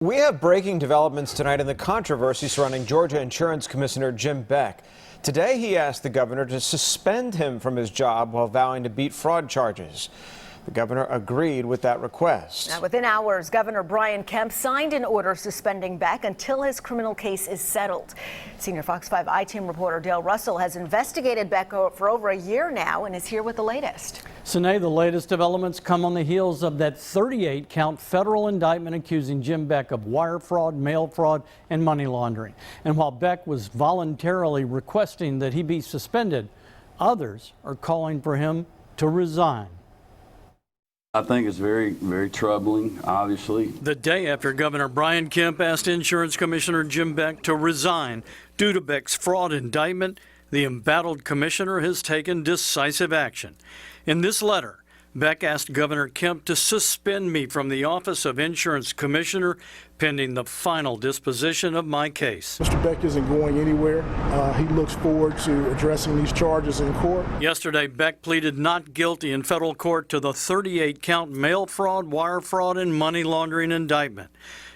We have breaking developments tonight in the controversy surrounding Georgia Insurance Commissioner Jim Beck. Today, he asked the governor to suspend him from his job while vowing to beat fraud charges. The governor agreed with that request. Now, within hours, Governor Kemp signed an order suspending Beck until his criminal case is settled. Senior Fox 5 I-Team reporter Dale Russell has investigated Beck for over a year now and is here with the latest. Sine, the latest developments come on the heels of that 38-count federal indictment accusing Jim Beck of wire fraud, mail fraud, and money laundering. And while Beck was voluntarily requesting that he be suspended, others are calling for him to resign. I think it's very, very troubling, obviously. The day after Governor Kemp asked Insurance Commissioner Jim Beck to resign due to Beck's fraud indictment, the embattled commissioner has taken decisive action. In this letter, Beck asked Governor Kemp to suspend me from the office of Insurance Commissioner pending the final disposition of my case. Mr. Beck isn't going anywhere. He looks forward to addressing these charges in court. Yesterday, Beck pleaded not guilty in federal court to the 38-count mail fraud, wire fraud, and money laundering indictment.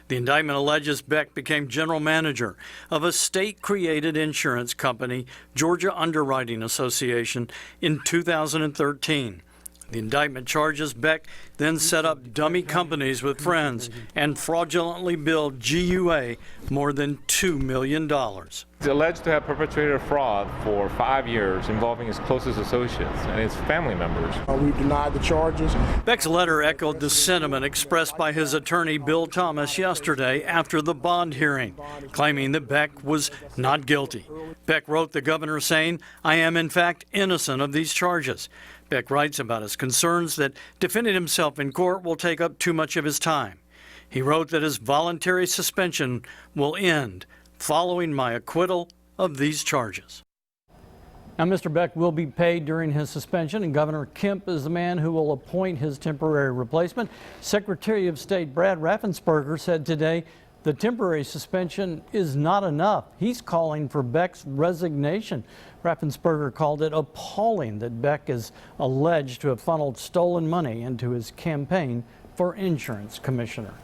The indictment alleges Beck became general manager of a state-created insurance company, Georgia Underwriting Association, in 2013. The indictment charges Beck then set up dummy companies with friends and fraudulently billed GUA more than $2 million. He's alleged to have perpetrated a fraud for 5 years involving his closest associates and his family members. We've denied the charges. Beck's letter echoed the sentiment expressed by his attorney Bill Thomas yesterday after the bond hearing, claiming that Beck was not guilty. Beck wrote the governor saying, "I am in fact innocent of these charges." Beck writes about his concerns that defending himself in court will take up too much of his time. He wrote that his voluntary suspension will end following my acquittal of these charges. Now, Mr. Beck will be paid during his suspension, and Governor Kemp is the man who will appoint his temporary replacement. Secretary of State Brad Raffensperger said today the temporary suspension is not enough. He's calling for Beck's resignation. Raffensperger called it appalling that Beck is alleged to have funneled stolen money into his campaign for insurance commissioner.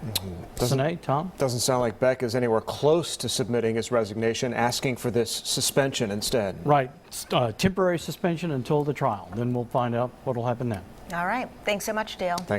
Tom? Doesn't sound like Beck is anywhere close to submitting his resignation, asking for this suspension instead. Right. Temporary suspension until the trial. Then we'll find out what will happen then. All right. Thanks so much, Dale.